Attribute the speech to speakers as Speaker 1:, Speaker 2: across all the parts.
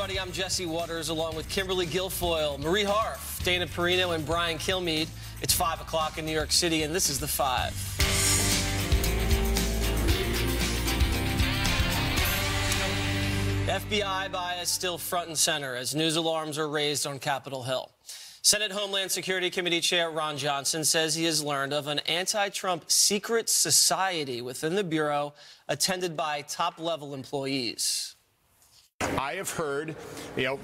Speaker 1: everybody. I'm Jesse Waters, along with Kimberly Guilfoyle, Marie Harf, Dana Perino, and Brian Kilmeade. It's 5 o'clock in New York City, and this is The Five. FBI bias still front and center as news alarms are raised on Capitol Hill. Senate Homeland Security Committee Chair Ron Johnson says he has learned of an anti-Trump secret society within the Bureau attended by top-level employees.
Speaker 2: I have heard,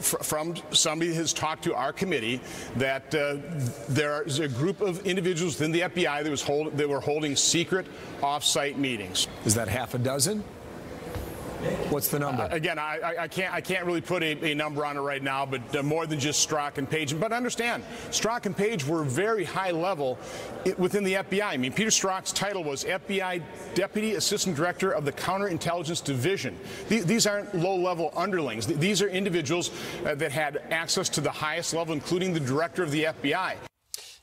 Speaker 2: from somebody who has talked to our committee that there is a group of individuals within the FBI that were holding secret off-site meetings.
Speaker 3: Is that half a dozen? What's the number?
Speaker 2: Again, I can't really put a number on it right now, but more than just Strzok and Page. But understand, Strzok and Page were very high level within the FBI. I mean, Peter Strzok's title was FBI Deputy Assistant Director of the Counterintelligence Division. These aren't low-level underlings. These are individuals that had access to the highest level, including the director of the FBI.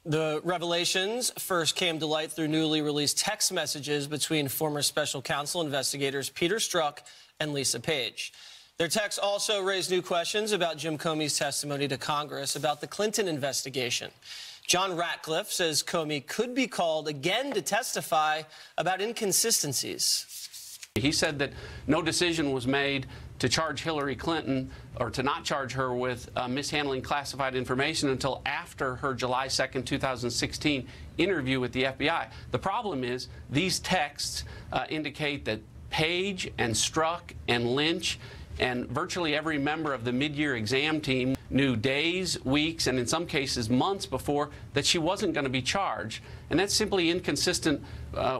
Speaker 1: The revelations first came to light through newly released text messages between former special counsel investigators Peter Strzok and Lisa Page. Their texts also raised new questions about Jim Comey's testimony to Congress about the Clinton investigation. John Ratcliffe says Comey could be called again to testify about inconsistencies.
Speaker 4: He said that no decision was made to charge Hillary Clinton or to not charge her with mishandling classified information until after her July 2nd, 2016 interview with the FBI. The problem is these texts indicate that Page and Strzok and Lynch and virtually every member of the mid-year exam team knew days, weeks, and in some cases months before that she wasn't going to be charged. And that's simply inconsistent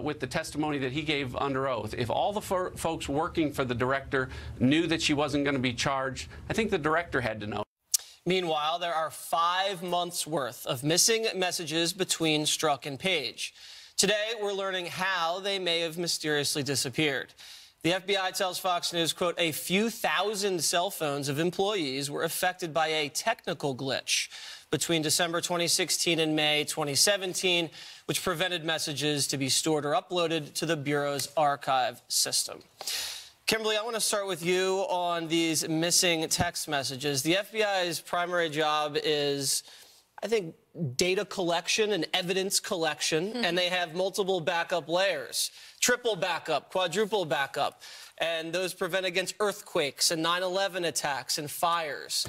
Speaker 4: with the testimony that he gave under oath. If all the folks working for the director knew that she wasn't going to be charged, I think the director had to know.
Speaker 1: Meanwhile, there are 5 months' worth of missing messages between Strzok and Page. Today, we're learning how they may have mysteriously disappeared. The FBI tells Fox News, quote, a few thousand cell phones of employees were affected by a technical glitch between December 2016 and May 2017, which prevented messages to be stored or uploaded to the Bureau's archive system. Kimberly, I want to start with you on these missing text messages. The FBI's primary job is, I think, data collection and evidence collection, and they have multiple backup layers, triple backup, quadruple backup, and those prevent against earthquakes and 9/11 attacks and fires.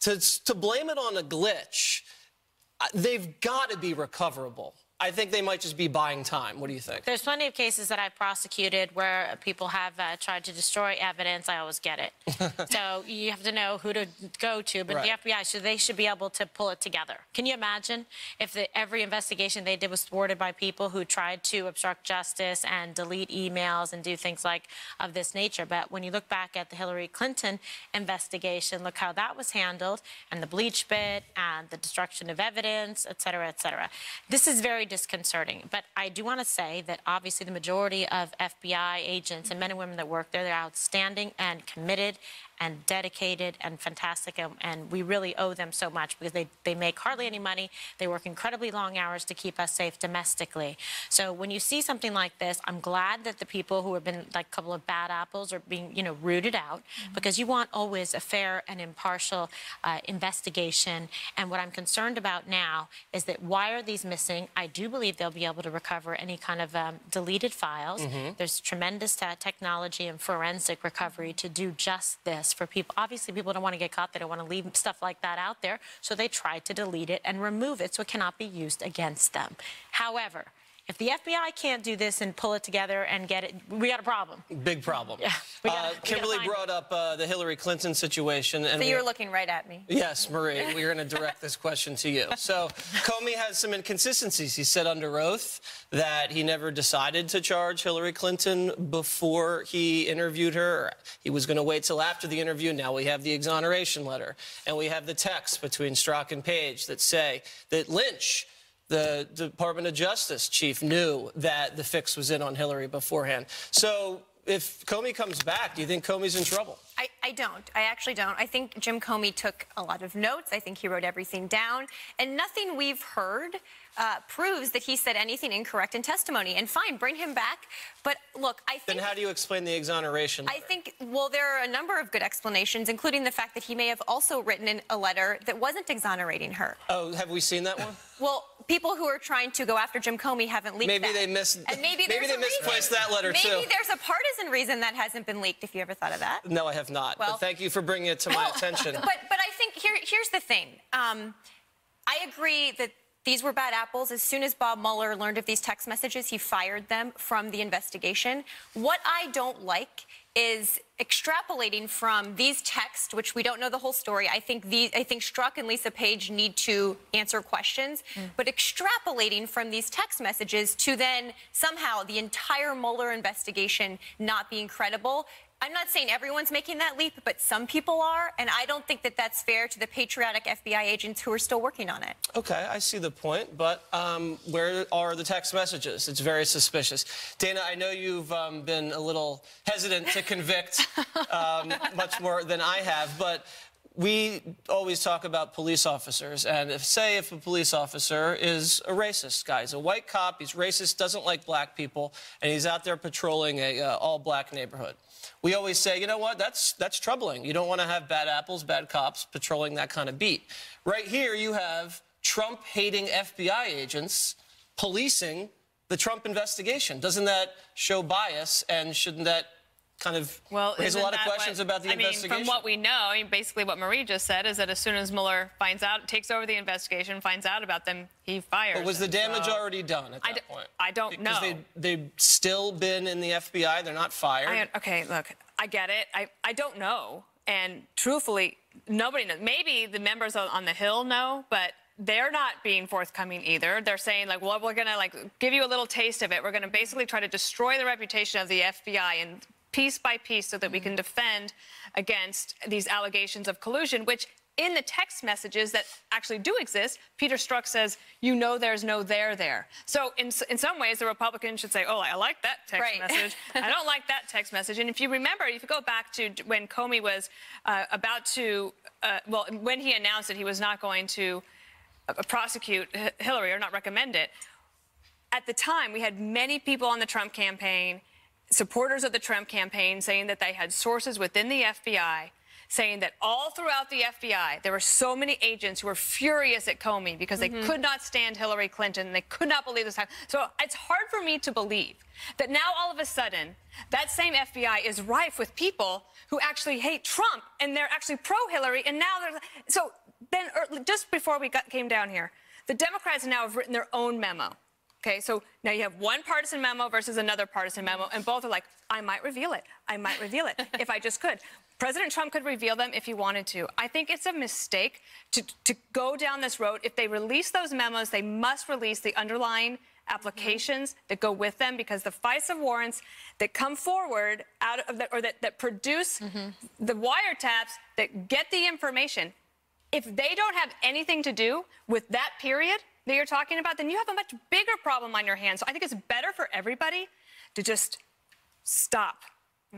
Speaker 1: To blame it on a glitch, they've got to be recoverable. I think they might just be buying time. What do you think?
Speaker 5: There's plenty of cases that I've prosecuted where people have tried to destroy evidence. I always get it. So you have to know who to go to. But the FBI, so they should be able to pull it together. Can you imagine if every investigation they did was thwarted by people who tried to obstruct justice and delete emails and do things like of this nature? But when you look back at the Hillary Clinton investigation, look how that was handled, and the bleach bit and the destruction of evidence, et cetera, et cetera. This is very disconcerting. But I do want to say that obviously the majority of FBI agents and men and women that work there, they're outstanding and committed and dedicated and fantastic, and we really owe them so much because they make hardly any money. They work incredibly long hours to keep us safe domestically. So when you see something like this, I'm glad that the people who have been like a couple of bad apples are being, rooted out, because you want always a fair and impartial investigation. And what I'm concerned about now is that why are these missing? I do believe they'll be able to recover any kind of deleted files. There's tremendous technology and forensic recovery to do just this. For people, obviously people don't want to get caught. They don't want to leave stuff like that out there. So they try to delete it and remove it so it cannot be used against them. However, if the FBI can't do this and pull it together and get it, we got a problem.
Speaker 1: Big problem. Yeah, Kimberly brought up the Hillary Clinton situation. And
Speaker 6: so you were looking right at me.
Speaker 1: Yes, Marie, we're going to direct this question to you. So Comey has some inconsistencies. He said under oath that he never decided to charge Hillary Clinton before he interviewed her. He was going to wait till after the interview. Now we have the exoneration letter. And we have the texts between Strzok and Page that say that Lynch, the Department of Justice chief, knew that the fix was in on Hillary beforehand. So if Comey comes back, do you think Comey's in trouble?
Speaker 6: I don't. I actually don't. I think Jim Comey took a lot of notes. I think he wrote everything down. And nothing we've heard proves that he said anything incorrect in testimony. And fine, bring him back. But look, I think...
Speaker 1: Then how do you explain the exoneration letter?
Speaker 6: I think, well, there are a number of good explanations, including the fact that he may have also written in a letter that wasn't exonerating her.
Speaker 1: Oh, have we seen that one?
Speaker 6: Well, people who are trying to go after Jim Comey haven't leaked
Speaker 1: Maybe
Speaker 6: that.
Speaker 1: they missed.
Speaker 6: And maybe
Speaker 1: they misplaced that letter too.
Speaker 6: Maybe there's a partisan reason that hasn't been leaked. If you ever thought of that?
Speaker 1: No, I have not.
Speaker 6: Well,
Speaker 1: but thank you for bringing it to my attention.
Speaker 6: But I think here's the thing. I agree that these were bad apples. As soon as Bob Mueller learned of these text messages, he fired them from the investigation. What I don't like is extrapolating from these texts, which we don't know the whole story. I think Strzok and Lisa Page need to answer questions, but extrapolating from these text messages to then somehow the entire Mueller investigation not being credible. I'm not saying everyone's making that leap, but some people are, and I don't think that that's fair to the patriotic FBI agents who are still working on it. Okay,
Speaker 1: I see the point, but where are the text messages? It's very suspicious. Dana, I know you've been a little hesitant to convict much more than I have, but we always talk about police officers, and if a police officer is a racist guy, he's a white cop, he's racist, doesn't like black people, and he's out there patrolling a all-black neighborhood. We always say, you know what, that's troubling. You don't want to have bad apples, bad cops patrolling that kind of beat. Right here, you have Trump-hating FBI agents policing the Trump investigation. Doesn't that show bias, and shouldn't that kind of raise a lot of questions about the investigation?
Speaker 7: From what we know, basically what Marie just said is that as soon as Mueller finds out, takes over the investigation, finds out about them, he fires.
Speaker 1: But was the damage already done at that point?
Speaker 7: I don't know.
Speaker 1: Because they've still been in the FBI. They're not fired.
Speaker 7: Okay, look, I get it. I don't know. And truthfully, nobody knows. Maybe the members on the Hill know, but they're not being forthcoming either. They're saying, like, well, we're going to, give you a little taste of it. We're going to basically try to destroy the reputation of the FBI and piece by piece so that we can defend against these allegations of collusion, which in the text messages that actually do exist, Peter Strzok says, there's no there. So in some ways, the Republicans should say, oh, I like that text message. I don't like that text message. And if you remember, if you go back to when Comey was when he announced that he was not going to prosecute Hillary or not recommend it, at the time, we had many people on the Trump campaign, supporters of the Trump campaign, saying that they had sources within the FBI, saying that all throughout the FBI, there were so many agents who were furious at Comey because they could not stand Hillary Clinton. They could not believe this. So it's hard for me to believe that now all of a sudden, that same FBI is rife with people who actually hate Trump and they're actually pro-Hillary. And now so then just before we came down here, the Democrats now have written their own memo. Okay, so now you have one partisan memo versus another partisan memo, and both are like, I might reveal it. I might reveal it if I just could. President Trump could reveal them if he wanted to. I think it's a mistake to go down this road. If they release those memos, they must release the underlying applications that go with them, because the FISA warrants that come forward out of that produce the wiretaps that get the information, if they don't have anything to do with that period that you're talking about, then you have a much bigger problem on your hands. So I think it's better for everybody to just stop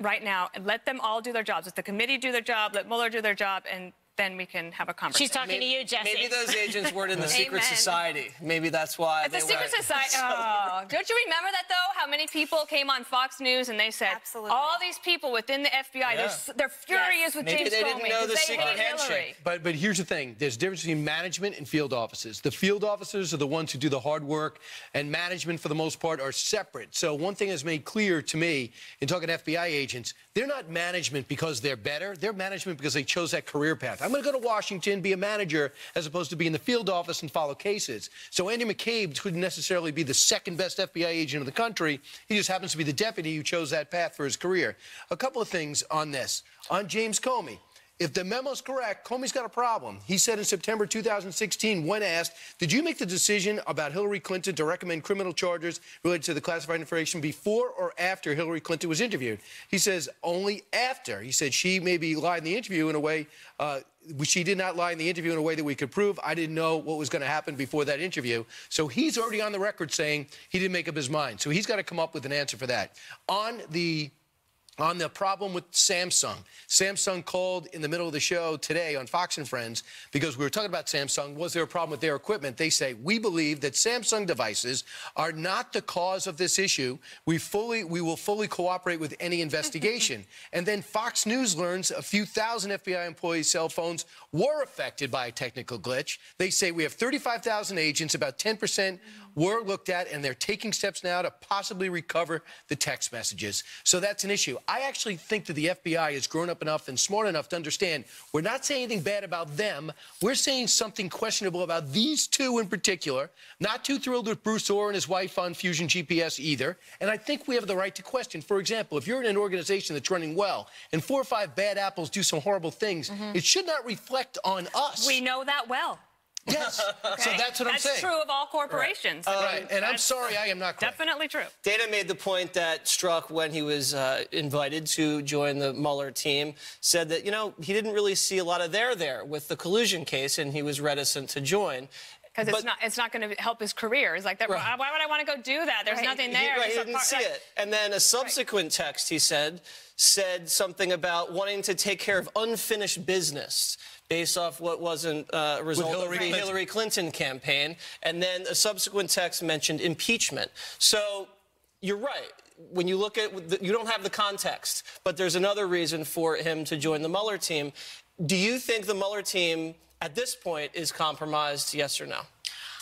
Speaker 7: right now and let them all do their jobs. Let the committee do their job, let Mueller do their job, and then we can have a conversation.
Speaker 5: She's talking to you, Jesse.
Speaker 1: Maybe those agents weren't in the secret society. Maybe that's why
Speaker 7: At the secret society. Oh, don't you remember that, though? How many people came on Fox News and they said, all these people within the FBI, they're furious with James Comey.
Speaker 1: Maybe they didn't know the secret
Speaker 7: handshake.
Speaker 3: But here's the thing. There's a difference between management and field officers. The field officers are the ones who do the hard work, and management, for the most part, are separate. So one thing is made clear to me in talking to FBI agents, they're not management because they're better. They're management because they chose that career path. I'm going to go to Washington, be a manager, as opposed to be in the field office and follow cases. So Andy McCabe couldn't necessarily be the second best FBI agent in the country. He just happens to be the deputy who chose that path for his career. A couple of things on this. On James Comey. If the memo's correct, Comey's got a problem. He said in September 2016, when asked, did you make the decision about Hillary Clinton to recommend criminal charges related to the classified information before or after Hillary Clinton was interviewed? He says only after. He said she maybe lied in the interview in a way, she did not lie in the interview in a way that we could prove. I didn't know what was going to happen before that interview. So he's already on the record saying he didn't make up his mind. So he's got to come up with an answer for that. On the on the problem with Samsung. Samsung called in the middle of the show today on Fox and Friends because we were talking about Samsung. Was there a problem with their equipment? They say, we believe that Samsung devices are not the cause of this issue. We will fully cooperate with any investigation. And then Fox News learns a few thousand FBI employees' cell phones were affected by a technical glitch. They say we have 35,000 agents, about 10% were looked at, and they're taking steps now to possibly recover the text messages. So that's an issue. I actually think that the FBI is grown up enough and smart enough to understand we're not saying anything bad about them. We're saying something questionable about these two in particular. Not too thrilled with Bruce Orr and his wife on Fusion GPS either. And I think we have the right to question. For example, if you're in an organization that's running well and 4 or 5 bad apples do some horrible things, it should not reflect on us.
Speaker 7: We know that well.
Speaker 3: Yes.
Speaker 7: Okay.
Speaker 3: So that's what I'm saying.
Speaker 7: That's true of all corporations.
Speaker 3: Right. And I'm sorry, I am not correct.
Speaker 7: Definitely true.
Speaker 1: Dana made the point that Strzok, when he was invited to join the Mueller team, said that, you know, he didn't really see a lot of there with the collusion case, and he was reticent to join.
Speaker 7: Because it's not going to help his career. It's like, that,
Speaker 1: Right.
Speaker 7: why would I want to go do that? There's nothing there.
Speaker 1: He didn't see it. And then a subsequent text, he said something about wanting to take care of unfinished business based off what wasn't a result of the Hillary Clinton campaign. And then a subsequent text mentioned impeachment. So you're right. When you look at, you don't have the context, but there's another reason for him to join the Mueller team. Do you think the Mueller team at this point is compromised, yes or no?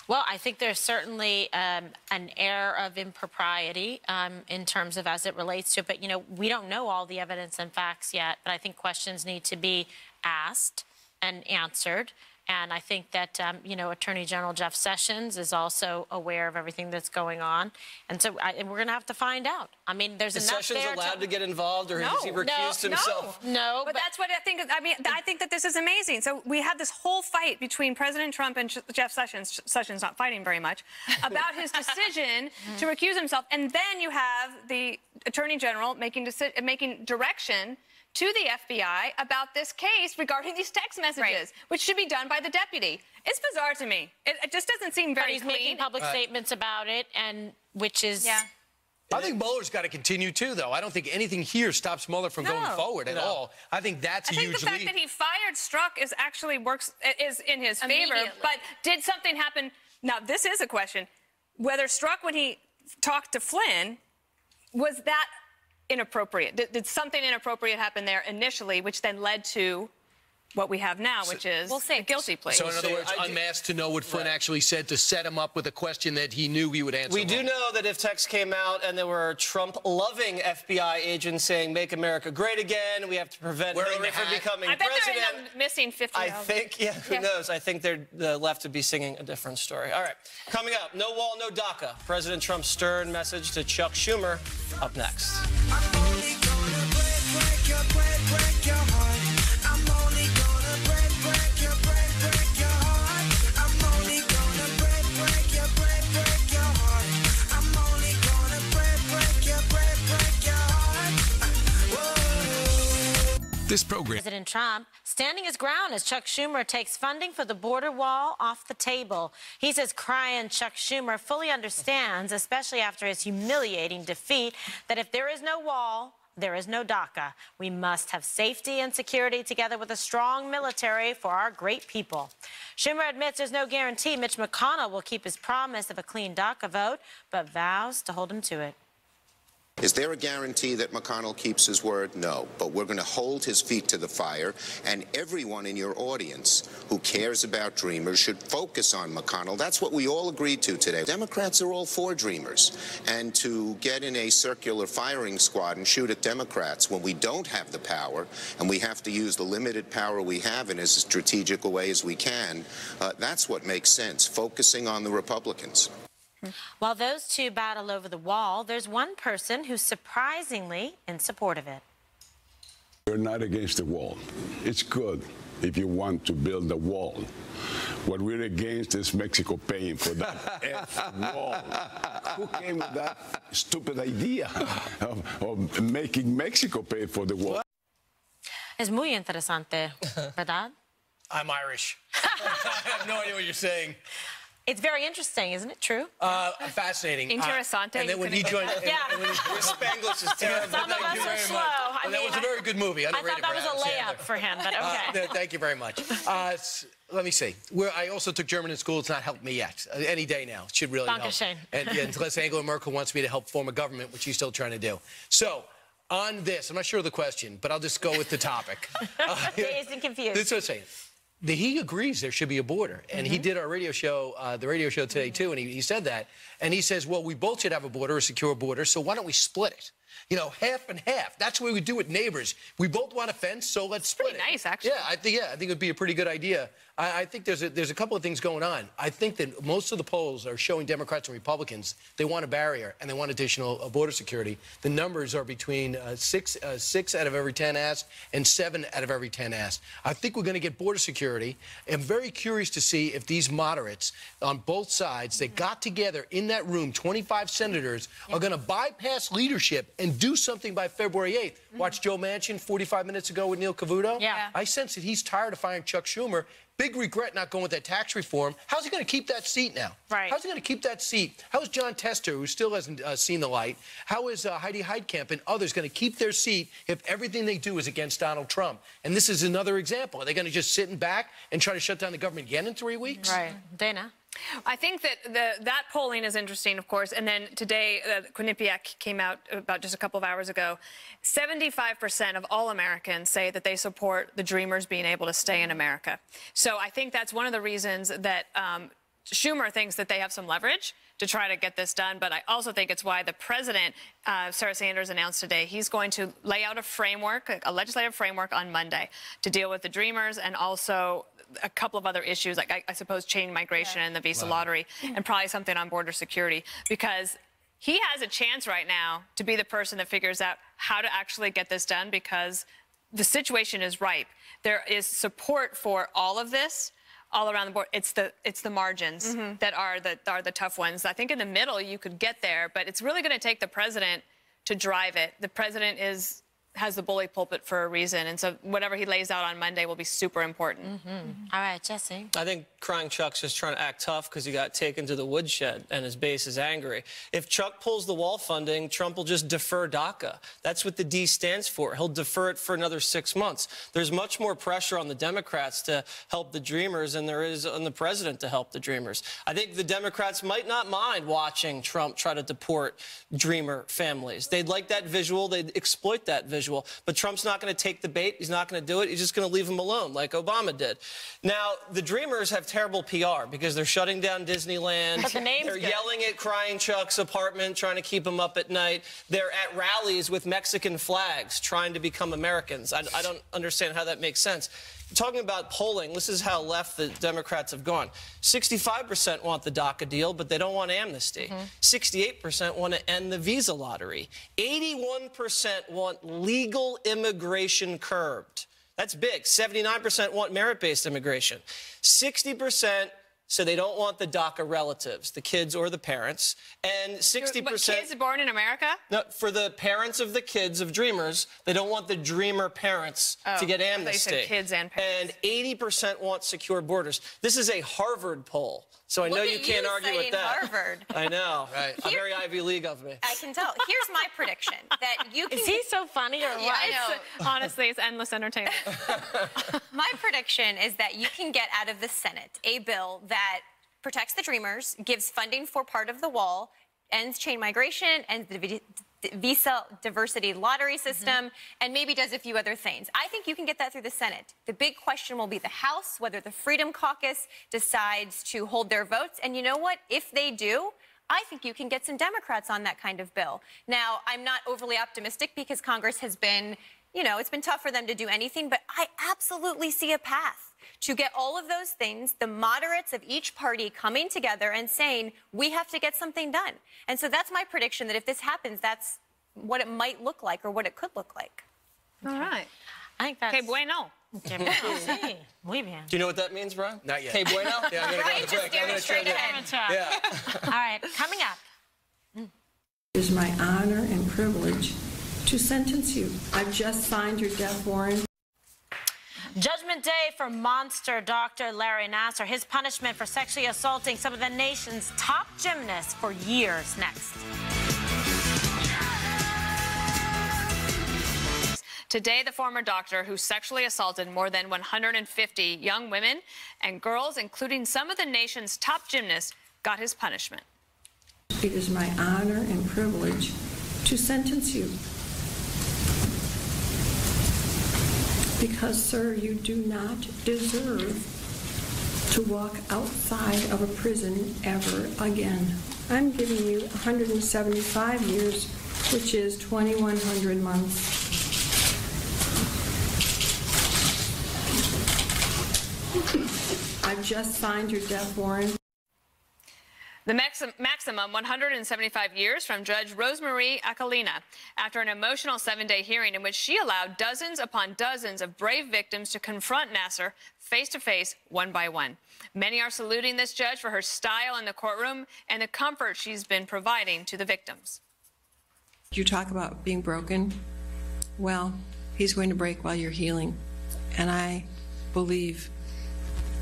Speaker 5: Well, I think there's certainly an air of impropriety in terms of as it relates to it. But, you know, we don't know all the evidence and facts yet, but I think questions need to be asked and answered. And I think that, you know, Attorney General Jeff Sessions is also aware of everything that's going on. And so we're going to have to find out. I mean, there's enough
Speaker 1: Sessions
Speaker 5: there
Speaker 1: allowed to get involved, or has he recused himself?
Speaker 5: No,
Speaker 7: but that's what I think. I mean, I think that this is amazing. So we had this whole fight between President Trump and Jeff Sessions. Sessions not fighting very much about his decision to recuse himself, and then you have the Attorney General making direction to the FBI about this case regarding these text messages, which should be done by the deputy. It's bizarre to me. It just doesn't seem very
Speaker 5: But he's making public statements about it, and which is...
Speaker 7: Yeah.
Speaker 3: I think Mueller's got to continue, too, though. I don't think anything here stops Mueller from going forward at all. I think that's a huge lead.
Speaker 7: I think the fact that he fired Strzok is in his favor, but did something happen? Now, this is a question. Whether Strzok, when he talked to Flynn, was that inappropriate? Did something inappropriate happen there initially, which then led to what we have now, which is a guilty plea?
Speaker 3: So, in other words, unmasked to know what Flynn actually said to set him up with a question that he knew he would answer.
Speaker 1: We do know that if text came out and there were Trump-loving FBI agents saying, "Make America great again," we have to prevent Hillary from becoming president.
Speaker 7: I bet they're missing 50,000.
Speaker 1: I think, who knows? I think they're left to be singing a different story. All right, coming up, no wall, no DACA. President Trump's stern message to Chuck Schumer up next.
Speaker 8: I'm only gonna break your heart. I'm only gonna break your heart. I'm only gonna break your heart. I'm only gonna break your heart. Whoa.
Speaker 9: This program.
Speaker 5: President Trump standing his ground as Chuck Schumer takes funding for the border wall off the table. He says crying Chuck Schumer fully understands, especially after his humiliating defeat, that if there is no wall, there is no DACA. We must have safety and security together with a strong military for our great people. Schumer admits there's no guarantee Mitch McConnell will keep his promise of a clean DACA vote, but vows to hold him to it.
Speaker 10: Is there a guarantee that McConnell keeps his word? No. But we're going to hold his feet to the fire, and everyone in your audience who cares about Dreamers should focus on McConnell. That's what we all agreed to today. Democrats are all for Dreamers, and to get in a circular firing squad and shoot at Democrats when we don't have the power, and we have to use the limited power we have in as strategic a way as we can, that's what makes sense, focusing on the Republicans.
Speaker 5: While those two battle over the wall, there's one person who's surprisingly in support of it.
Speaker 11: We're not against the wall. It's good if you want to build a wall. What we're against is Mexico paying for that wall. Who came with that stupid idea of making Mexico pay for the wall?
Speaker 5: Es muy interesante, ¿verdad?
Speaker 3: I'm Irish. I have no idea what you're saying.
Speaker 5: It's very interesting, isn't it true?
Speaker 3: Fascinating.
Speaker 7: Interessante.
Speaker 3: And then when he joined...
Speaker 5: Yeah.
Speaker 1: Your Spanglish is terrible.
Speaker 5: Some of us are slow.
Speaker 3: Well, that was a very good movie.
Speaker 5: I thought that was a layup for him, but okay.
Speaker 3: Thank you very much. Let me see. I also took German in school. It's not helped me yet. Any day now. It should really help.
Speaker 5: Dankeschön.
Speaker 3: And unless Angela Merkel wants me to help form a government, which she's still trying to do. So, on this, I'm not sure of the question, but I'll just go with the topic.
Speaker 5: Dazed and confused.
Speaker 3: This is what I'm saying. He agrees there should be a border. And he did our radio show, the radio show today, too, and he said that. And he says, well, we both should have a border, a secure border, so why don't we split it? You know, half and half. That's what we do with neighbors. We both want a fence, so let's split it.
Speaker 7: Pretty nice, actually.
Speaker 3: Yeah, I think it would be a pretty good idea. I think there's a couple of things going on. I think that most of the polls are showing Democrats and Republicans they want a barrier and they want additional border security. The numbers are between 6 out of every 10 asked and 7 out of every 10 asked. I think we're going to get border security. I'm very curious to see if these moderates on both sides that got together in that room, 25 senators, are going to bypass leadership and do something by February 8th. Watch Joe Manchin 45 minutes ago with Neil Cavuto.
Speaker 5: Yeah.
Speaker 3: I sense that he's tired of firing Chuck Schumer. Big regret not going with that tax reform. How's he going to keep that seat now?
Speaker 5: Right.
Speaker 3: How's he going to keep that seat? How is John Tester, who still hasn't seen the light, how is Heidi Heitkamp and others going to keep their seat if everything they do is against Donald Trump? And this is another example. Are they going to just sit back and try to shut down the government again in 3 weeks?
Speaker 5: Right. Dana?
Speaker 7: I think that that polling is interesting, of course. And then today, Quinnipiac came out about just a couple of hours ago. 75% of all Americans say that they support the Dreamers being able to stay in America. So I think that's one of the reasons that Schumer thinks that they have some leverage to try to get this done. But I also think it's why the president, Sarah Sanders, announced today he's going to lay out a framework, a legislative framework on Monday to deal with the Dreamers and also a couple of other issues, like I suppose chain migration and the visa lottery, and probably something on border security, because he has a chance right now to be the person that figures out how to actually get this done, because the situation is ripe. There is support for all of this all around the board. It's the margins that are the tough ones. I think in the middle you could get there, but it's really going to take the president to drive it. The president has the bully pulpit for a reason, and so whatever he lays out on Monday will be super important.
Speaker 5: All right, Jesse.
Speaker 1: I think Crying Chuck's just trying to act tough because he got taken to the woodshed and his base is angry. If Chuck pulls the wall funding, Trump will just defer DACA. That's what the D stands for. He'll defer it for another 6 months. There's much more pressure on the Democrats to help the Dreamers than there is on the president to help the Dreamers. I think the Democrats might not mind watching Trump try to deport Dreamer families. They'd like that visual. They'd exploit that visual. But Trump's not going to take the bait. He's not going to do it. He's just going to leave him alone like Obama did. Now, the Dreamers have terrible PR because they're shutting down Disneyland.
Speaker 5: But the name's
Speaker 1: They're
Speaker 5: good.
Speaker 1: yelling at Crying Chuck's apartment, trying to keep him up at night. They're at rallies with Mexican flags, trying to become Americans. I don't understand how that makes sense. Talking about polling, this is how left the Democrats have gone. 65% want the DACA deal, but they don't want amnesty. 68% want to end the visa lottery. 81% want legal immigration curbed. That's big. 79% want merit-based immigration. 60% so they don't want the DACA relatives, the kids or the parents. And 60%...
Speaker 7: But kids born in America?
Speaker 1: No, for the parents of the kids of Dreamers, they don't want the Dreamer parents to get amnesty.
Speaker 7: They said kids and parents.
Speaker 1: And 80% want secure borders. This is a Harvard poll, so I know you can't argue with that.
Speaker 6: Harvard.
Speaker 1: I know. Right. Very Ivy League of me.
Speaker 6: I can tell. Here's my prediction that you can.
Speaker 5: Is he so funny or what?
Speaker 6: Yeah, I know.
Speaker 7: Honestly, it's endless entertainment.
Speaker 6: My prediction is that you can get out of the Senate a bill that protects the Dreamers, gives funding for part of the wall, ends chain migration, ends the visa diversity lottery system, and maybe does a few other things. I think you can get that through the Senate. The big question will be the House, whether the Freedom Caucus decides to hold their votes. And you know what? If they do, I think you can get some Democrats on that kind of bill. Now, I'm not overly optimistic because Congress has been, you know, it's been tough for them to do anything, but I absolutely see a path to get all of those things, the moderates of each party coming together and saying, we have to get something done. And so that's my prediction, that if this happens, that's what it might look like or what it could look like.
Speaker 7: All right.
Speaker 5: I think that's...
Speaker 7: Que bueno.
Speaker 5: Sí, muy bien.
Speaker 1: Do you know what that means, Brian?
Speaker 3: Not yet.
Speaker 1: Que bueno?
Speaker 3: Yeah, I'm gonna go on
Speaker 6: Right,
Speaker 3: the
Speaker 6: just
Speaker 3: break.
Speaker 6: steer
Speaker 3: I'm
Speaker 6: it
Speaker 3: gonna
Speaker 6: straight
Speaker 3: try
Speaker 6: ahead.
Speaker 3: to-
Speaker 5: All right, coming up.
Speaker 9: It is my honor and privilege to sentence you. I've just signed your death warrant.
Speaker 5: Judgment Day for monster Dr. Larry Nassar. His punishment for sexually assaulting some of the nation's top gymnasts for years. Next.
Speaker 7: Today, the former doctor who sexually assaulted more than 150 young women and girls, including some of the nation's top gymnasts, got his punishment.
Speaker 9: It is my honor and privilege to sentence you. Because, sir, you do not deserve to walk outside of a prison ever again. I'm giving you 175 years, which is 2,100 months. I've just signed your death warrant.
Speaker 7: The maximum 175 years from Judge Rosemarie Acalina after an emotional 7-day hearing in which she allowed dozens upon dozens of brave victims to confront Nassar face-to-face, one by one. Many are saluting this judge for her style in the courtroom and the comfort she's been providing to the victims.
Speaker 9: You talk about being broken. Well, he's going to break while you're healing. And I believe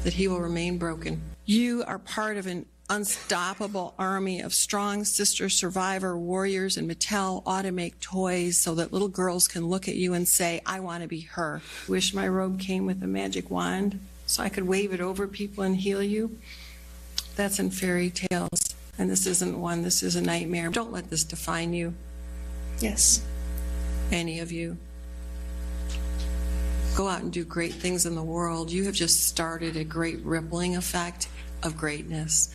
Speaker 9: that he will remain broken. You are part of an unstoppable army of strong sister survivor warriors, and Mattel ought to make toys so that little girls can look at you and say, I want to be her. Wish my robe came with a magic wand so I could wave it over people and heal you. That's in fairy tales, and this isn't one. This is a nightmare. Don't let this define you. Yes. Any of you. Go out and do great things in the world. You have just started a great rippling effect of greatness.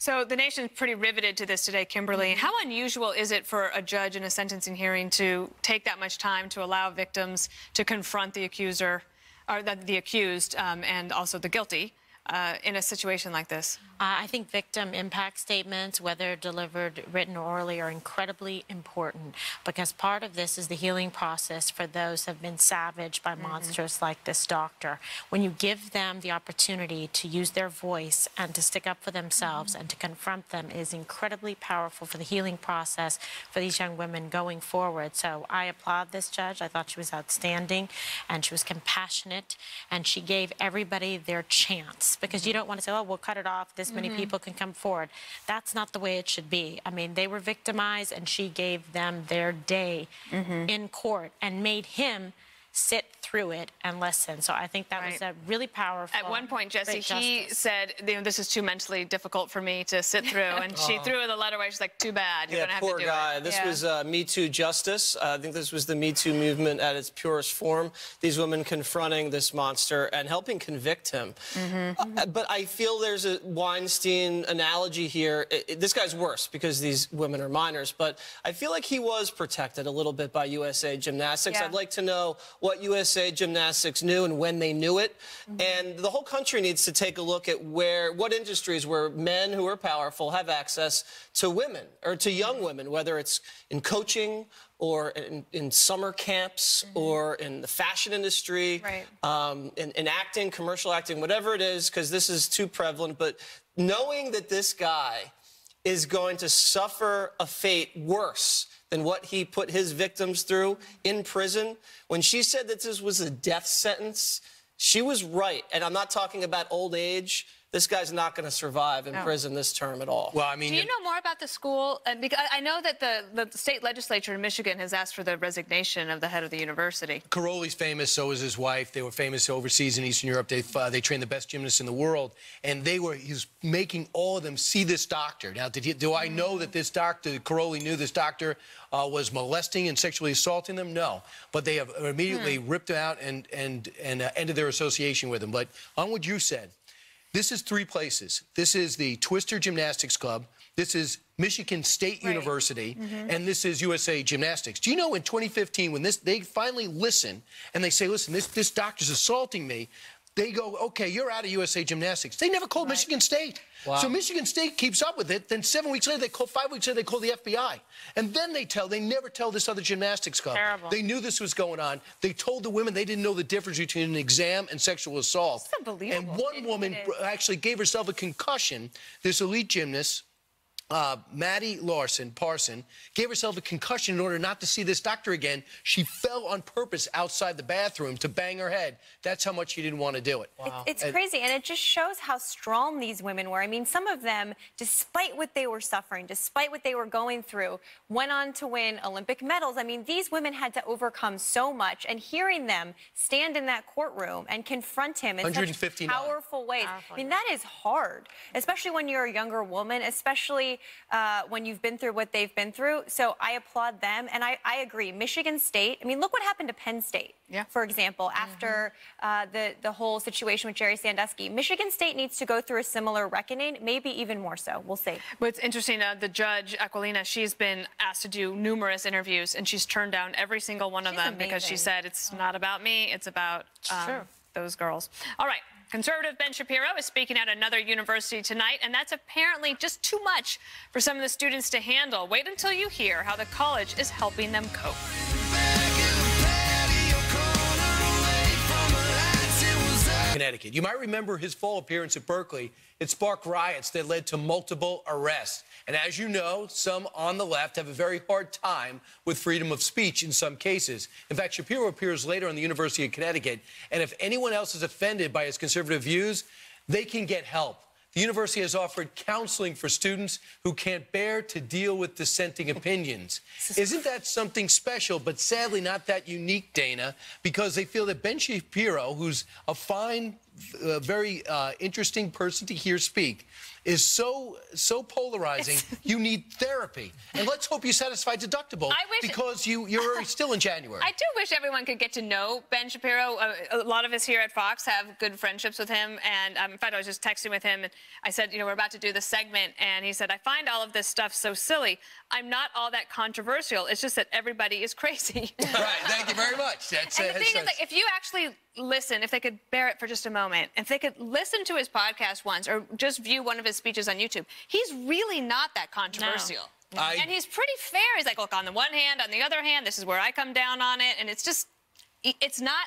Speaker 7: So the nation's pretty riveted to this today, Kimberly. How unusual is it for a judge in a sentencing hearing to take that much time to allow victims to confront the accuser, or the accused, and also the guilty, in a situation like this?
Speaker 5: I think victim impact statements, whether delivered written or orally, are incredibly important because part of this is the healing process for those who have been savaged by monsters like this doctor. When you give them the opportunity to use their voice and to stick up for themselves and to confront them, it is incredibly powerful for the healing process for these young women going forward. So I applaud this judge. I thought she was outstanding and she was compassionate and she gave everybody their chance because you don't want to say, oh, we'll cut it off. This many people can come forward. That's not the way it should be. I mean, they were victimized and she gave them their day in court and made him sit through it and listen. So I think that was a really powerful.
Speaker 7: At one point, Jesse, he said, you know, this is too mentally difficult for me to sit through. And she threw the letter away. She's like, too bad. You're going to have to do it.
Speaker 1: Poor guy. This was Me Too justice. I think this was the Me Too movement at its purest form. These women confronting this monster and helping convict him. But I feel there's a Weinstein analogy here. This guy's worse because these women are minors. But I feel like he was protected a little bit by USA Gymnastics. I'd like to know what USA Gymnastics knew and when they knew it. And the whole country needs to take a look at what industries where men who are powerful have access to women or to young women, whether it's in coaching or in summer camps or in the fashion industry, in acting, commercial acting, whatever it is, because this is too prevalent. But knowing that this guy is going to suffer a fate worse than what he put his victims through in prison. When she said that this was a death sentence, she was right. And I'm not talking about old age. This guy's not going to survive in prison this term at all.
Speaker 3: Well, I mean,
Speaker 7: do you know more about the school? Because I know that the state legislature in Michigan has asked for the resignation of the head of the university.
Speaker 3: Karolyi's famous, so is his wife. They were famous overseas in Eastern Europe. They trained the best gymnasts in the world, and he's making all of them see this doctor. Now, do I know that this doctor, Karolyi knew this doctor was molesting and sexually assaulting them? No, but they have immediately ripped him out and ended their association with him. But on what you said, this is three places. This is the Twister Gymnastics Club. This is Michigan State University, and this is USA Gymnastics. Do you know in 2015 when they finally listen and they say, listen, this doctor's assaulting me, they go, okay, you're out of USA Gymnastics. They never called Michigan State.
Speaker 1: Wow.
Speaker 3: So Michigan State keeps up with it. Then 7 weeks later, 5 weeks later, they call the FBI. And then they never tell this other gymnastics club.
Speaker 5: Terrible.
Speaker 3: They knew this was going on. They told the women they didn't know the difference between an exam and sexual assault.
Speaker 7: That's unbelievable.
Speaker 3: And one woman actually gave herself a concussion, this elite gymnast, Maddie Parson, gave herself a concussion in order not to see this doctor again. She fell on purpose outside the bathroom to bang her head. That's how much she didn't want to do it.
Speaker 1: Wow.
Speaker 6: It's crazy, and it just shows how strong these women were. I mean, some of them, despite what they were suffering, despite what they were going through, went on to win Olympic medals. I mean, these women had to overcome so much, and hearing them stand in that courtroom and confront him in such powerful ways. I mean, that is hard, especially when you're a younger woman, especially when you've been through what they've been through. So I applaud them, and I agree. Michigan State, I mean, look what happened to Penn State, for example, after the whole situation with Jerry Sandusky. Michigan State needs to go through a similar reckoning, maybe even more so. We'll see.
Speaker 7: But it's interesting, the judge, Aquilina, she's been asked to do numerous interviews, and she's turned down every single one of them because she said, it's not about me, it's about those girls. All right. Conservative Ben Shapiro is speaking at another university tonight, and that's apparently just too much for some of the students to handle. Wait until you hear how the college is helping them cope.
Speaker 3: Connecticut. You might remember his fall appearance at Berkeley. It sparked riots that led to multiple arrests. And as you know, some on the left have a very hard time with freedom of speech in some cases. In fact, Shapiro appears later on the University of Connecticut, and if anyone else is offended by his conservative views, they can get help. The university has offered counseling for students who can't bear to deal with dissenting opinions. Isn't that something special, but sadly not that unique, Dana, because they feel that Ben Shapiro, who's a fine, very interesting person to hear speak, is so polarizing, you need therapy. And let's hope you satisfy deductible because you're still in January.
Speaker 7: I do wish everyone could get to know Ben Shapiro. A lot of us here at Fox have good friendships with him. And in fact, I was just texting with him, and I said, you know, we're about to do the segment. And he said, I find all of this stuff so silly. I'm not all that controversial. It's just that everybody is crazy.
Speaker 3: Right. Thank you very much.
Speaker 7: And the thing is, like, if you actually listen, if they could bear it for just a moment, if they could listen to his podcast once or just view one of his speeches on YouTube, he's really not that controversial. No. And he's pretty fair. He's like, look, on the one hand, on the other hand, this is where I come down on it. And it's just, it's not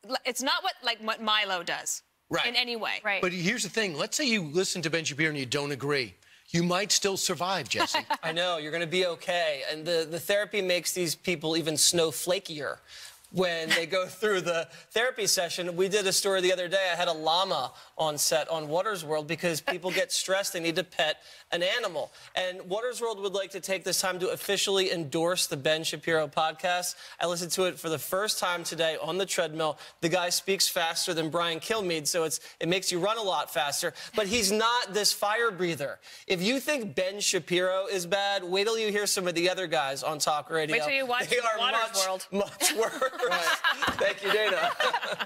Speaker 7: what Milo does in any way.
Speaker 3: Right. But here's the thing. Let's say you listen to Ben Shapiro and you don't agree. You might still survive, Jesse.
Speaker 1: I know. You're going to be okay. And the therapy makes these people even snowflakier. When they go through the therapy session. We did a story the other day. I had a llama on set on Watters World because people get stressed. They need to pet an animal. And Watters World would like to take this time to officially endorse the Ben Shapiro podcast. I listened to it for the first time today on the treadmill. The guy speaks faster than Brian Kilmeade, so it makes you run a lot faster. But he's not this fire breather. If you think Ben Shapiro is bad, wait till you hear some of the other guys on talk radio.
Speaker 7: Wait till you watch Watters World.
Speaker 1: Much worse. Thank you, Dana.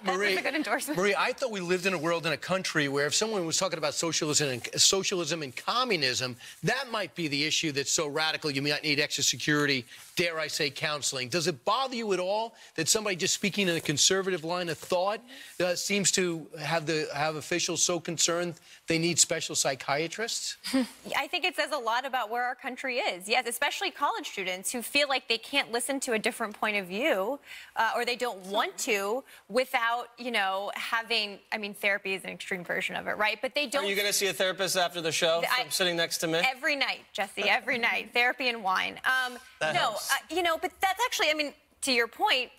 Speaker 3: Marie,
Speaker 6: that's a good endorsement.
Speaker 3: Marie, I thought we lived in a world, in a country where if someone was talking about socialism and communism, that might be the issue that's so radical you might need extra security, dare I say counseling. Does it bother you at all that somebody just speaking in a conservative line of thought seems to have officials so concerned they need special psychiatrists?
Speaker 6: I think it says a lot about where our country is. Yes, especially college students who feel like they can't listen to a different point of view or they don't want to without, you know, having, I mean, therapy is an extreme version of it, right? But they don't.
Speaker 1: Are you going to see a therapist after the show from sitting next to me?
Speaker 6: Every night, Jesse, every night. Therapy and wine. You know, but that's actually, I mean, to your point,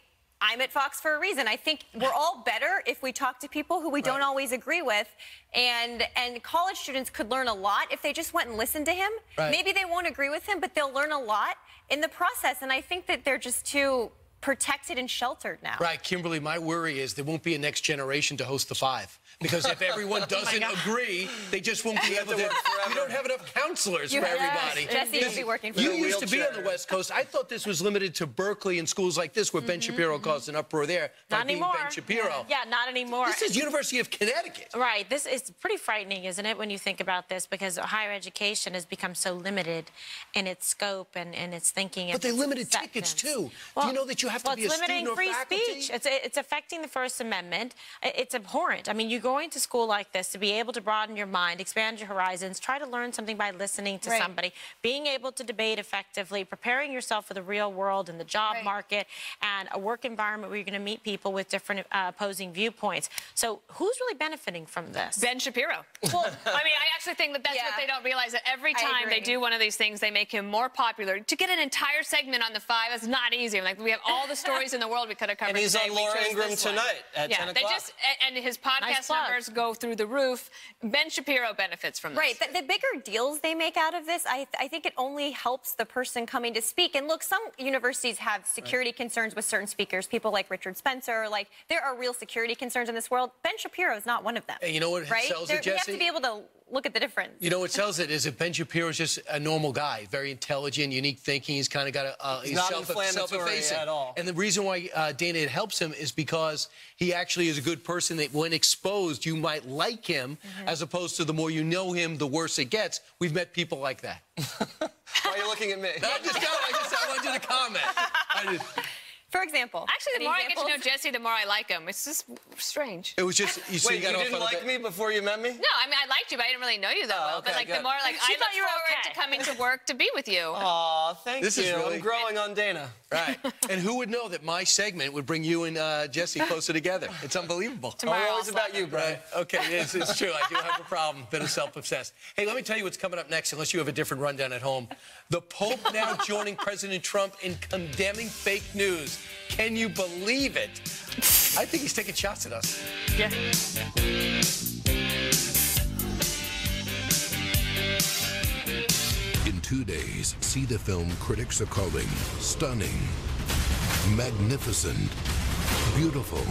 Speaker 6: I'm at Fox for a reason. I think we're all better if we talk to people who we don't always agree with. And college students could learn a lot if they just went and listened to him. Maybe they won't agree with him, but they'll learn a lot in the process. And I think that they're just too protected and sheltered now.
Speaker 3: Right, Kimberly, my worry is there won't be a next generation to host the Five. Because if everyone doesn't agree, they just won't be able to. You don't have enough counselors for everybody.
Speaker 6: Jesse will be working for you.
Speaker 3: You used to be on the West Coast. I thought this was limited to Berkeley and schools like this where Ben Shapiro caused an uproar there.
Speaker 5: Not anymore.
Speaker 3: Ben Shapiro.
Speaker 5: Yeah, not anymore.
Speaker 3: This is University of Connecticut.
Speaker 5: Right. This is pretty frightening, isn't it, when you think about this? Because higher education has become so limited in its scope and its thinking.
Speaker 3: But they limited tickets, too. Well, do you know that you have
Speaker 5: well,
Speaker 3: to be a
Speaker 5: it's limiting
Speaker 3: student or
Speaker 5: free
Speaker 3: faculty?
Speaker 5: speech. It's affecting the First Amendment. It's abhorrent. I mean, you're going to school like this to be able to broaden your mind, expand your horizons, try to learn something by listening to somebody, being able to debate effectively, preparing yourself for the real world and the job market, and a work environment where you're going to meet people with different opposing viewpoints. So who's really benefiting from this?
Speaker 7: Ben Shapiro. Well, I mean, I actually think that that's what they don't realize, that every time they do one of these things, they make him more popular. To get an entire segment on the 5 is not easy. Like, we have all the stories in the world we could have covered.
Speaker 1: And he's
Speaker 7: today.
Speaker 1: on Laura Ingraham tonight at 10 o'clock.
Speaker 7: And his podcast numbers go through the roof. Ben Shapiro benefits from this.
Speaker 6: Right. The bigger deals they make out of this, I think it only helps the person coming to speak. And look, some universities have security concerns with certain speakers, people like Richard Spencer. Like, there are real security concerns in this world. Ben Shapiro is not one of them.
Speaker 3: And you know what sells it, Jesse?
Speaker 6: You have to be able to look at the difference.
Speaker 3: You know what sells it is that Ben Shapiro is just a normal guy, very intelligent, unique thinking. He's kind of got
Speaker 1: he's not inflammatory at all.
Speaker 3: And the reason why, Dana, it helps him is because he actually is a good person that when exposed, you might like him, as opposed to the more you know him, the worse it gets. We've met people like that.
Speaker 1: Why are you looking at me?
Speaker 3: No, I want you to comment.
Speaker 6: For example.
Speaker 7: Actually, the more I get to know Jesse, the more I like him. It's just strange.
Speaker 3: It was just, you
Speaker 1: Wait, you didn't like me before you met me?
Speaker 7: No, I mean, I liked you, but I didn't really know you that well.
Speaker 1: Okay,
Speaker 7: But, like,
Speaker 1: good.
Speaker 7: the more, like, I look forward to coming to work to be with you.
Speaker 1: Aw, thank
Speaker 3: This
Speaker 1: you.
Speaker 3: is really-
Speaker 1: I'm growing on Dana.
Speaker 3: Right. And who would know that my segment would bring you and Jesse closer together? It's unbelievable.
Speaker 1: Tomorrow always about you, Brian.
Speaker 3: Right. Okay, it's true. I do have a problem. Bit of self-obsessed. Hey, let me tell you what's coming up next, unless you have a different rundown at home. The Pope now joining President Trump in condemning fake news. Can you believe it? I think he's taking shots at us.
Speaker 5: Yeah.
Speaker 12: In 2 days, see the film critics are calling stunning, magnificent, beautiful,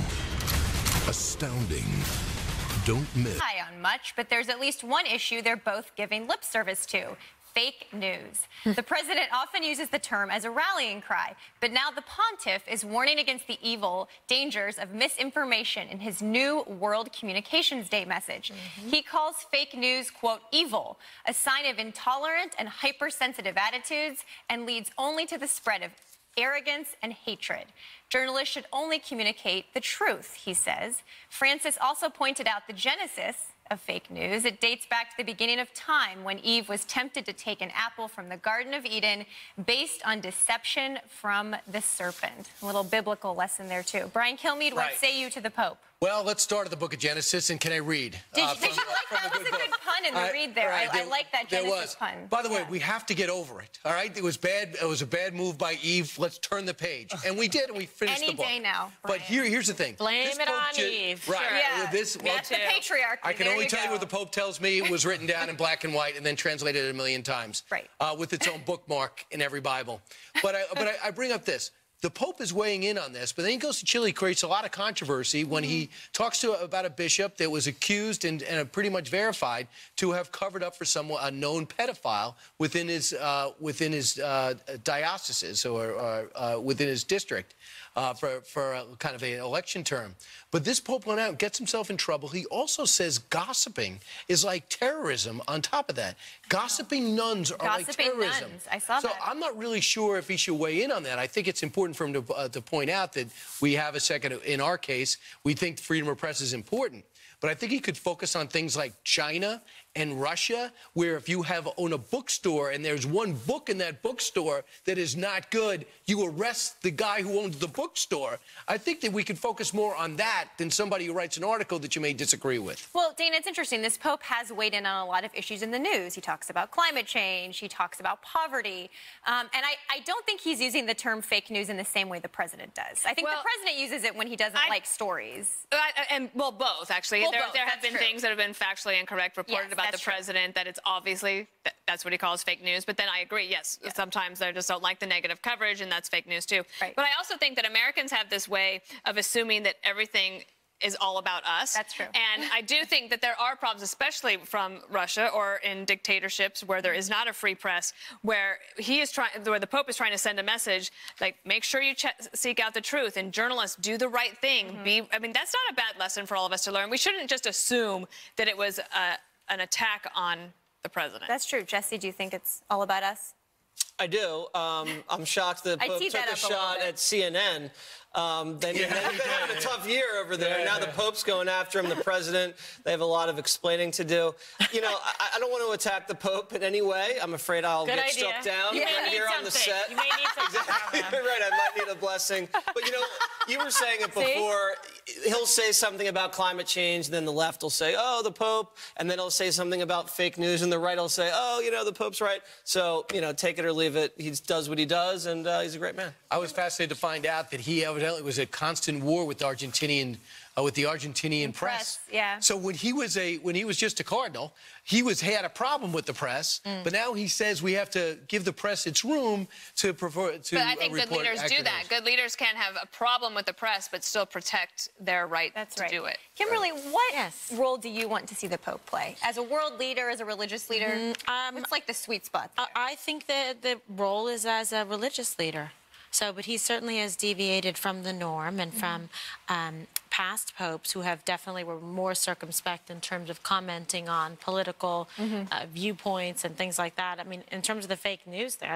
Speaker 12: astounding. Don't miss.
Speaker 6: On much, but there's at least one issue they're both giving lip service to. Fake news. The president often uses the term as a rallying cry, but now the pontiff is warning against the evil dangers of misinformation in his new World Communications Day message. He calls fake news, quote, evil, a sign of intolerant and hypersensitive attitudes, and leads only to the spread of arrogance and hatred. Journalists should only communicate the truth, he says. Francis also pointed out the genesis of fake news. It dates back to the beginning of time when Eve was tempted to take an apple from the Garden of Eden based on deception from the serpent. A little biblical lesson there, too. Brian Kilmeade, what say you to the Pope?
Speaker 3: Well, let's start at the book of Genesis, and can I read?
Speaker 6: Did you like that? That was a good pun in the read there. I like that Genesis pun.
Speaker 3: By the way, we have to get over it, all right? It was bad. It was a bad move by Eve. Let's turn the page. And we did, and we finished the book.
Speaker 6: Any day now.
Speaker 3: But here's the thing.
Speaker 5: Blame
Speaker 3: This
Speaker 5: it
Speaker 3: Pope
Speaker 5: on Eve.
Speaker 3: Right.
Speaker 6: Sure. Yeah.
Speaker 3: This, well,
Speaker 6: That's the patriarchy.
Speaker 3: I can only tell you what the Pope tells me. It was written down in black and white and then translated a million times.
Speaker 6: Right.
Speaker 3: With its own bookmark in every Bible. But I bring up this. The Pope is weighing in on this, but then he goes to Chile, creates a lot of controversy when he talks about a bishop that was accused and pretty much verified to have covered up for a known pedophile within his diocese or within his district. For a kind of an election term. But this Pope went out and gets himself in trouble. He also says gossiping is like terrorism on top of that. Gossiping nuns are like terrorism.
Speaker 6: Nuns. I saw that.
Speaker 3: So I'm not really sure if he should weigh in on that. I think it's important for him to point out that we have a second, in our case, we think freedom of press is important. But I think he could focus on things like China and Russia, where if you own a bookstore and there's one book in that bookstore that is not good, you arrest the guy who owns the bookstore. I think that we could focus more on that than somebody who writes an article that you may disagree with.
Speaker 6: Well, Dana, it's interesting. This Pope has weighed in on a lot of issues in the news. He talks about climate change. He talks about poverty. And I don't think he's using the term fake news in the same way the president does. I think the president uses it when he doesn't like stories.
Speaker 7: Well, both, actually.
Speaker 6: Well,
Speaker 7: there have been things that have been factually incorrect reported about the president, that it's obviously, that's what he calls fake news. But then I agree, yes, sometimes they just don't like the negative coverage, and that's fake news, too.
Speaker 6: Right.
Speaker 7: But I also think that Americans have this way of assuming that everything is all about us.
Speaker 6: That's true.
Speaker 7: And I do think that there are problems, especially from Russia or in dictatorships where there is not a free press, where where the Pope is trying to send a message like, make sure you seek out the truth, and journalists do the right thing. I mean, that's not a bad lesson for all of us to learn. We shouldn't just assume that it was an attack on the president.
Speaker 6: That's true. Jesse, do you think it's all about us?
Speaker 1: I do. I'm shocked the Pope took a shot at CNN. They've been having a tough year over there. Now the Pope's going after him, the president. They have a lot of explaining to do. You know, I don't want to attack the Pope in any way. I'm afraid I'll get struck down right here on the set.
Speaker 5: You may need something.
Speaker 1: Exactly. You're right. I might need a blessing. But, you know, you were saying it before. He'll say something about climate change, then the left will say, oh, the Pope, and then he'll say something about fake news, and the right will say, oh, you know, the Pope's right. So, you know, take it or leave it. He does what he does, and he's a great man.
Speaker 3: I was fascinated to find out that he evidently was at constant war with the Argentinian press.
Speaker 6: Yeah.
Speaker 3: So when he was just a cardinal, he had a problem with the press. But now he says we have to give the press its room to prefer to.
Speaker 7: But I think good leaders do that.
Speaker 3: news.
Speaker 7: Good leaders can have a problem with the press, but still protect their right to do it.
Speaker 6: Kimberly, what role do you want to see the Pope play? As a world leader, as a religious leader? What's like the sweet spot there?
Speaker 5: I think that the role is as a religious leader. So, but he certainly has deviated from the norm and from past popes who have definitely were more circumspect in terms of commenting on political viewpoints and things like that. I mean, in terms of the fake news there,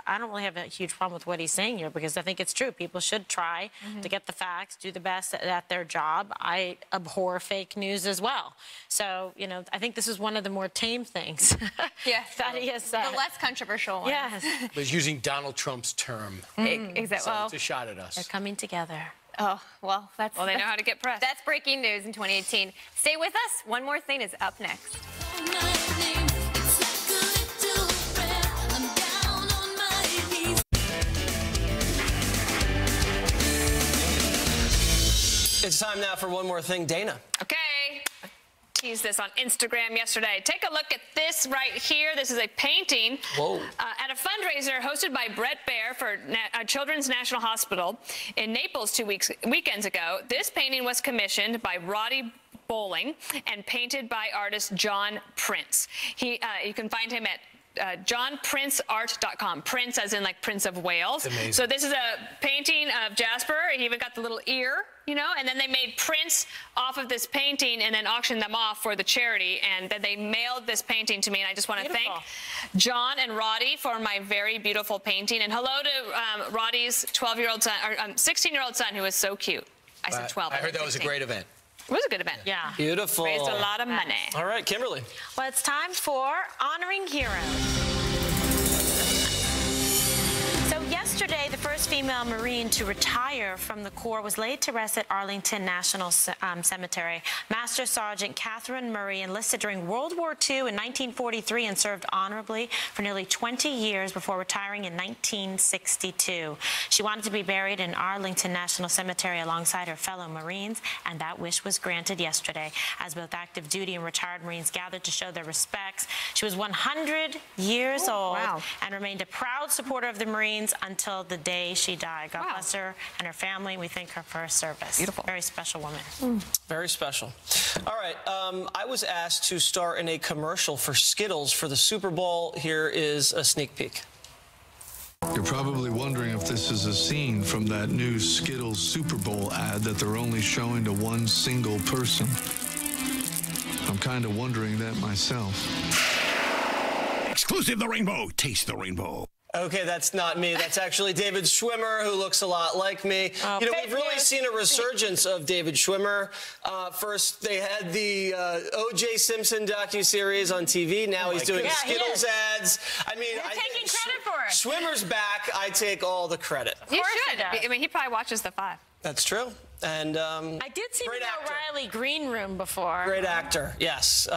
Speaker 5: I don't really have a huge problem with what he's saying here because I think it's true. People should try to get the facts, do the best at their job. I abhor fake news as well. So, you know, I think this is one of the more tame things that he has said.
Speaker 6: The less controversial one.
Speaker 5: Yes.
Speaker 3: But he's using Donald Trump's term.
Speaker 6: Exactly.
Speaker 3: So it's a shot at us.
Speaker 5: They're coming together.
Speaker 6: Oh, well,
Speaker 7: they know how to get press.
Speaker 6: That's breaking news in 2018. Stay with us. One More Thing is up next.
Speaker 1: It's time now for One More Thing. Dana.
Speaker 7: Okay. Teased this on Instagram yesterday. Take a look at this right here. This is a painting at a fundraiser hosted by Brett Baer for Children's National Hospital in Naples 2 weekends ago. This painting was commissioned by Roddy Bowling and painted by artist John Prince. You can find him at johnprinceart.com. Prince as in like Prince of Wales.
Speaker 3: Amazing.
Speaker 7: So this is a painting of Jasper. He even got the little ear, you know, and then they made prints off of this painting and then auctioned them off for the charity. And then they mailed this painting to me. And I just want to thank John and Roddy for my very beautiful painting. And hello to Roddy's 12-year-old son, or 16-year-old son, who is so cute. I said 12.
Speaker 3: I heard that was a great event.
Speaker 7: It was a good event.
Speaker 5: Yeah.
Speaker 1: Beautiful.
Speaker 7: Raised a lot of money.
Speaker 1: All right, Kimberly.
Speaker 5: Well, it's time for Honoring Heroes. So yesterday, the first female Marine to retire from the Corps was laid to rest at Arlington National Cemetery. Master Sergeant Catherine Murray enlisted during World War II in 1943 and served honorably for nearly 20 years before retiring in 1962. She wanted to be buried in Arlington National Cemetery alongside her fellow Marines, and that wish was granted yesterday as both active duty and retired Marines gathered to show their respects. She was 100 years old and remained a proud supporter of the Marines until the day she died. God bless her and her family. We thank her for her service.
Speaker 7: Beautiful.
Speaker 5: Very special woman.
Speaker 1: Very special. All right. I was asked to star in a commercial for Skittles for the Super Bowl. Here is a sneak peek.
Speaker 13: You're probably wondering if this is a scene from that new Skittles Super Bowl ad that they're only showing to one single person. I'm kind of wondering that myself.
Speaker 12: Exclusive The Rainbow. Taste the rainbow.
Speaker 1: Okay, that's not me. That's actually David Schwimmer, who looks a lot like me. You know, we've really seen a resurgence of David Schwimmer. First, they had the O.J. Simpson docuseries on TV. Now he's doing Skittles ads. I mean,
Speaker 5: You're taking credit for it.
Speaker 1: Schwimmer's back. I take all the credit.
Speaker 7: You should. I mean, he probably watches The Five.
Speaker 1: That's true. And
Speaker 5: I did see him in the O'Reilly green room before.
Speaker 1: Great actor, yes.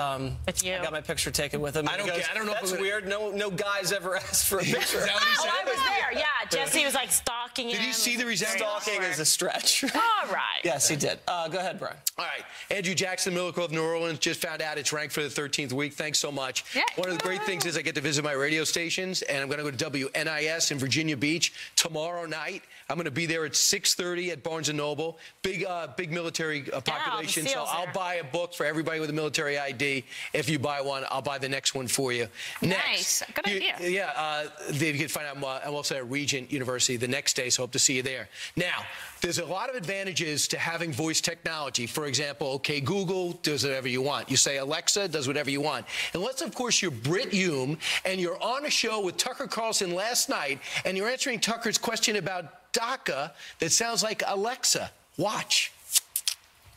Speaker 5: With you.
Speaker 1: I got my picture taken with him.
Speaker 3: I don't know.
Speaker 1: That's weird. No guys ever asked for a picture.
Speaker 3: Is that what he said?
Speaker 5: I was there. Yeah, Jesse was like stalking him.
Speaker 3: Did you see the resemblance?
Speaker 1: Stalking is a stretch.
Speaker 5: All right.
Speaker 1: Yes, he did. Go ahead, Brian.
Speaker 3: All right. Andrew Jackson, Miracle of New Orleans, just found out it's ranked for the 13th week. Thanks so much.
Speaker 7: Yeah.
Speaker 3: One of the great things is I get to visit my radio stations, and I'm going to go to WNIS in Virginia Beach tomorrow night. I'm going to be there at 6:30 at Barnes & Noble. Big military population, so I'll buy a book for everybody with a military ID. If you buy one, I'll buy the next one for you.
Speaker 7: Nice. Good idea.
Speaker 3: Yeah, you can find out, I'm also at Regent Regent University the next day, so hope to see you there. Now, there's a lot of advantages to having voice technology. For example, okay, Google does whatever you want. You say Alexa does whatever you want. Unless, of course, you're Brit Hume and you're on a show with Tucker Carlson last night and you're answering Tucker's question about DACA that sounds like Alexa. Watch.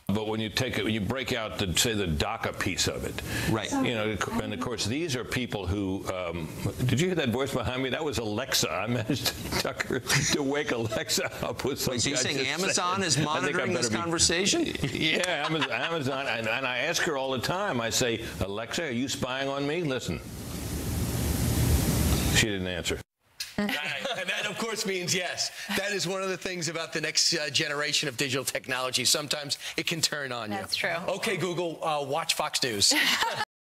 Speaker 14: But when you take it, when you break out the, say, the DACA piece of it,
Speaker 15: right?
Speaker 14: You know, and of course these are people who. Did you hear that voice behind me? That was Alexa. I managed Tucker to wake Alexa up with some.
Speaker 15: Wait, so you're saying Amazon is monitoring this conversation?
Speaker 14: Yeah, Amazon, and I ask her all the time. I say, Alexa, are you spying on me? Listen. She didn't answer.
Speaker 3: Right. And that, of course, means yes. That is one of the things about the next generation of digital technology. Sometimes it can turn on you.
Speaker 6: That's true.
Speaker 3: Okay, Google, watch Fox News.